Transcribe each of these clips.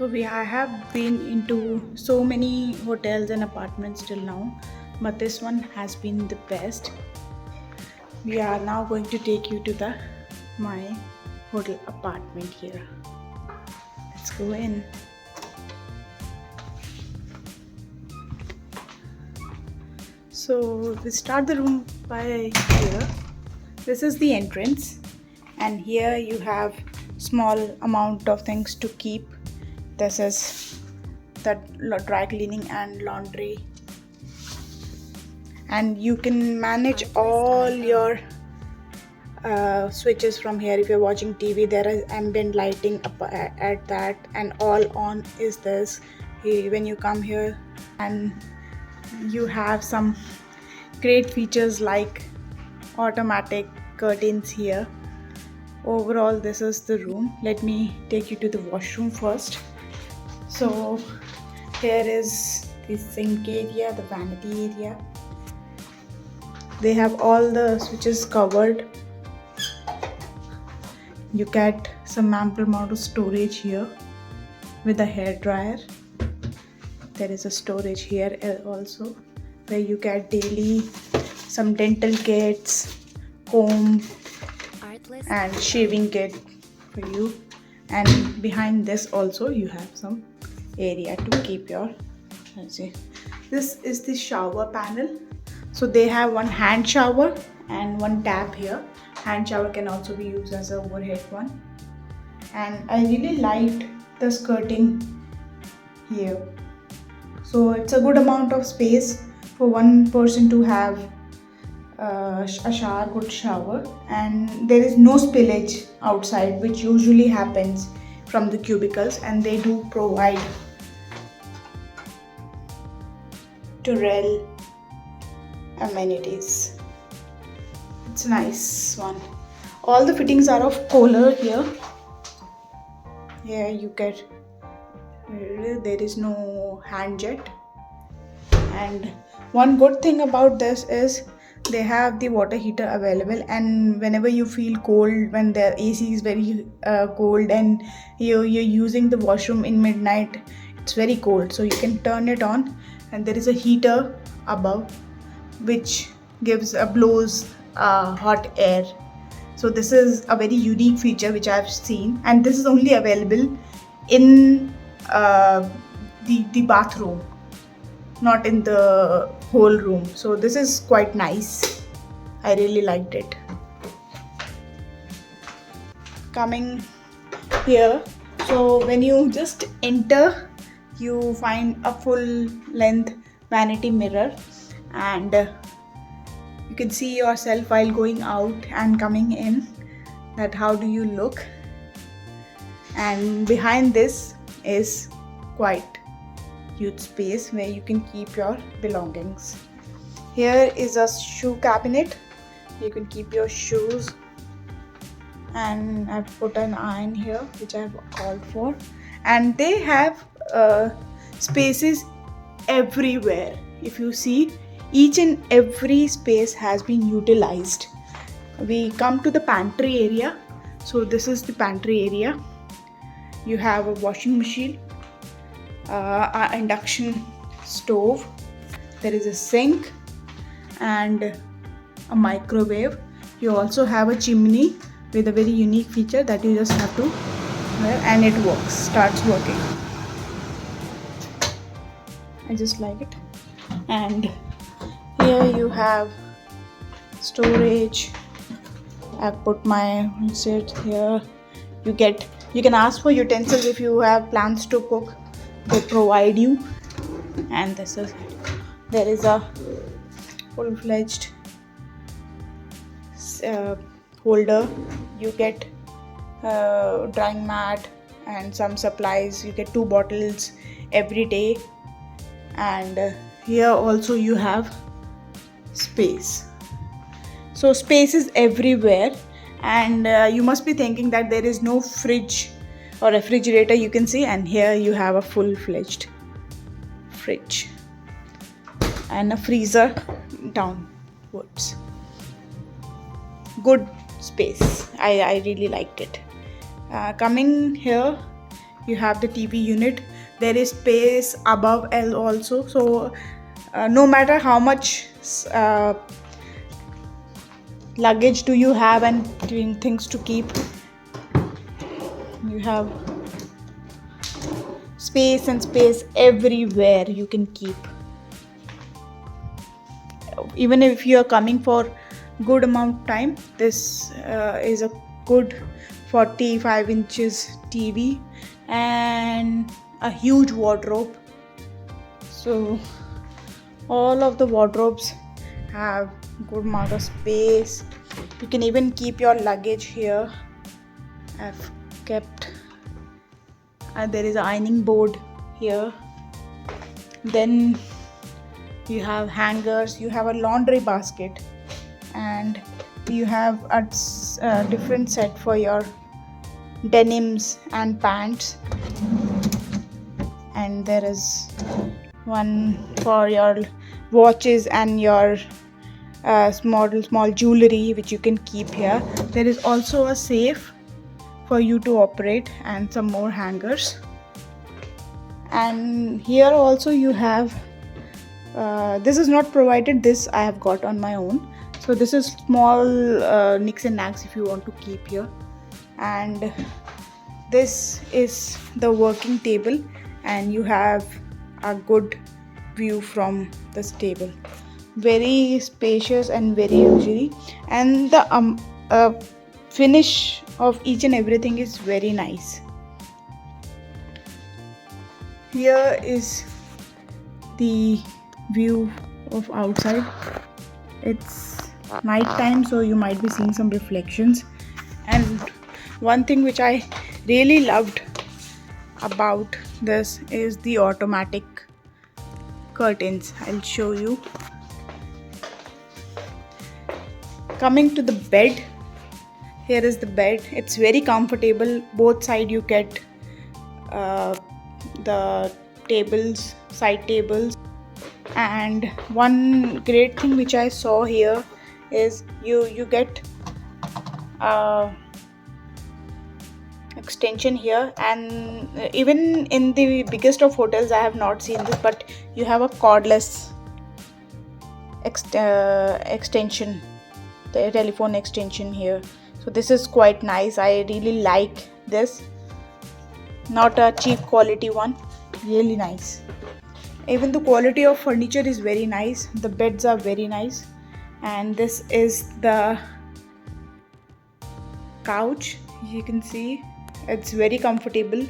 I have been into so many hotels and apartments till now, but this one has been the best. We are now going to take you to the my hotel apartment here. Let's go in. So we start the room by here. This is the entrance, and here you have small amount of things to keep. This is the dry cleaning and laundry, and you can manage all your switches from here. If you're watching TV, there is ambient lighting up at that, and all on is this. When you come here, and you have some great features like automatic curtains here. Overall, this is the room. Let me take you to the washroom first. So here is the sink area, the vanity area. They have all the switches covered. You get some ample amount of storage here with a hair dryer. There is a storage here also where you get daily some dental kits, comb and shaving kit for you. And behind this also you have some area to keep your, let's see, this is the shower panel. So they have one hand shower and one tap here. Hand shower can also be used as a overhead one. And I really liked the skirting here. So it's a good amount of space for one person to have a shower, good shower, and there is no spillage outside, which usually happens from the cubicles, and they do provide Turrell amenities. It's a nice one. All the fittings are of Kohler here. Here you get, there is no hand jet, and one good thing about this is they have the water heater available, and whenever you feel cold, when the AC is very cold and you're using the washroom in midnight, it's very cold, so you can turn it on, and there is a heater above which blows hot air. So this is a very unique feature which I've seen, and this is only available in the bathroom, not in the whole room. So this is quite nice. I really liked it. Coming here, so when you just enter, you find a full length vanity mirror, and you can see yourself while going out and coming in, that how do you look. And behind this is quite huge space where you can keep your belongings. Here is a shoe cabinet. You can keep your shoes, and I've put an iron here which I've called for, and they have spaces everywhere. If you see, each and every space has been utilized. We come to the pantry area. So this is the pantry area. You have a washing machine, an induction stove, there is a sink and a microwave. You also have a chimney with a very unique feature that you just have to, and it starts working. I just like it. And here you have storage. I've put my set here. You can ask for utensils if you have plans to cook. They provide you. And there is a full-fledged holder. You get drying mat and some supplies. You get 2 bottles every day. And here also you have space. So space is everywhere, and you must be thinking that there is no fridge or refrigerator, you can see, and here you have a full-fledged fridge and a freezer downwards. Good space. I really liked it. Coming here, you have the TV unit. There is space above L also, so no matter how much luggage do you have and things to keep, you have space and space everywhere you can keep. Even if you are coming for good amount of time, this is a good 45 inches TV and a huge wardrobe. So all of the wardrobes have good amount of space. You can even keep your luggage here. I've kept there is an ironing board here. Then you have hangers, you have a laundry basket, and you have a different set for your denims and pants, and there is one for your watches and your small jewelry which you can keep here. There is also a safe for you to operate and some more hangers. And here also you have this is not provided, this I have got on my own. So this is small nicks and knacks if you want to keep here. And this is the working table, and you have a good view from this table. Very spacious and very luxury, and the finish of each and everything is very nice. Here is the view of outside. It's night time, so you might be seeing some reflections. And one thing which I really loved about this is the automatic curtains. I'll show you. Coming to the bed, here is the bed. It's very comfortable. Both sides you get the tables, side tables. And one great thing which I saw here is you get extension here, and even in the biggest of hotels I have not seen this, but you have a cordless extension, the telephone extension here. So this is quite nice. I really like this. Not a cheap quality one, really nice. Even the quality of furniture is very nice. The beds are very nice. And this is the couch. You can see it's very comfortable,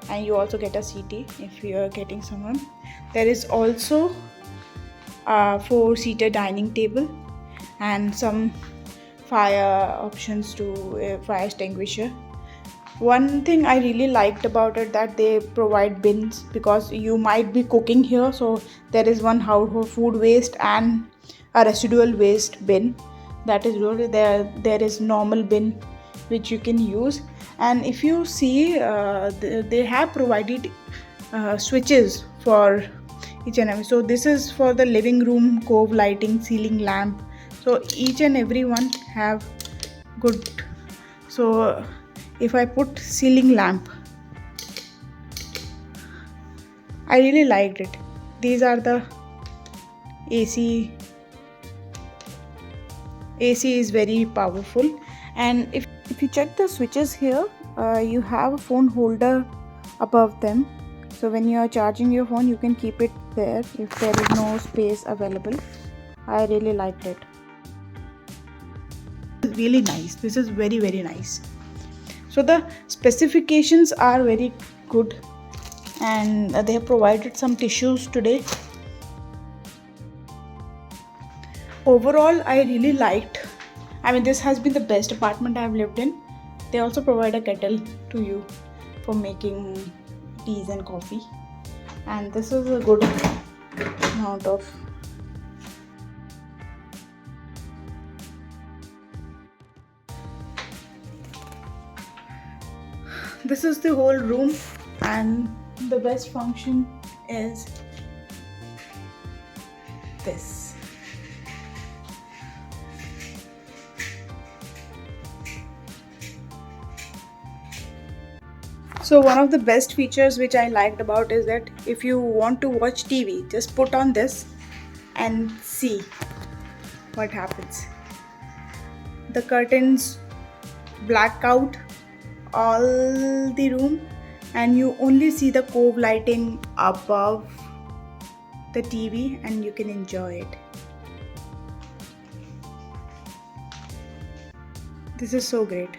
and you also get a seat if you are getting someone. There is also a 4-seater dining table and some fire options to fire extinguisher. One thing I really liked about it, that they provide bins, because you might be cooking here, so there is one household food waste and a residual waste bin. That is really there. There is normal bin which you can use. And if you see, they have provided switches for each and every. So this is for the living room, cove lighting, ceiling lamp. So each and every one have good. So if I put ceiling lamp, I really liked it. These are the AC. AC is very powerful. And if you check the switches here, you have a phone holder above them. So when you are charging your phone, you can keep it there if there is no space available. I really liked it. It's really nice. This is very, very nice. So the specifications are very good, and they have provided some tissues today. Overall, I really liked. This has been the best apartment I have lived in. They also provide a kettle to you for making teas and coffee, and this is a good amount of. This is the whole room, and the best function is this. So one of the best features which I liked about is that if you want to watch TV, just put on this and see what happens. The curtains black out all the room and you only see the cove lighting above the TV and you can enjoy it. This is so great.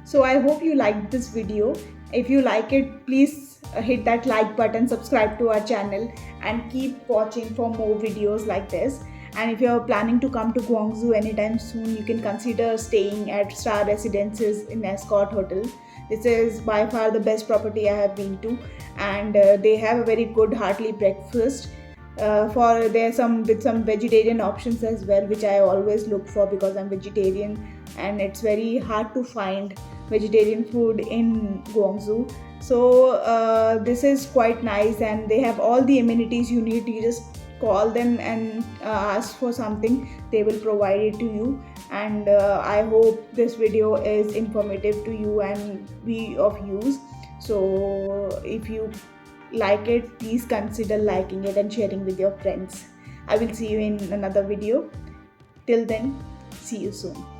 So I hope you liked this video. If you like it, please hit that like button, subscribe to our channel and keep watching for more videos like this. And if you're planning to come to Guangzhou anytime soon, you can consider staying at Star Residences in Escort Hotel. This is by far the best property I have been to, and they have a very good hearty breakfast. For there some with some vegetarian options as well, which I always look for because I'm vegetarian, and it's very hard to find vegetarian food in Guangzhou. So this is quite nice, and they have all the amenities you need. You just call them and ask for something, they will provide it to you. And I hope this video is informative to you and be of use. So if you like it, please consider liking it and sharing with your friends. I will see you in another video. Till then, see you soon.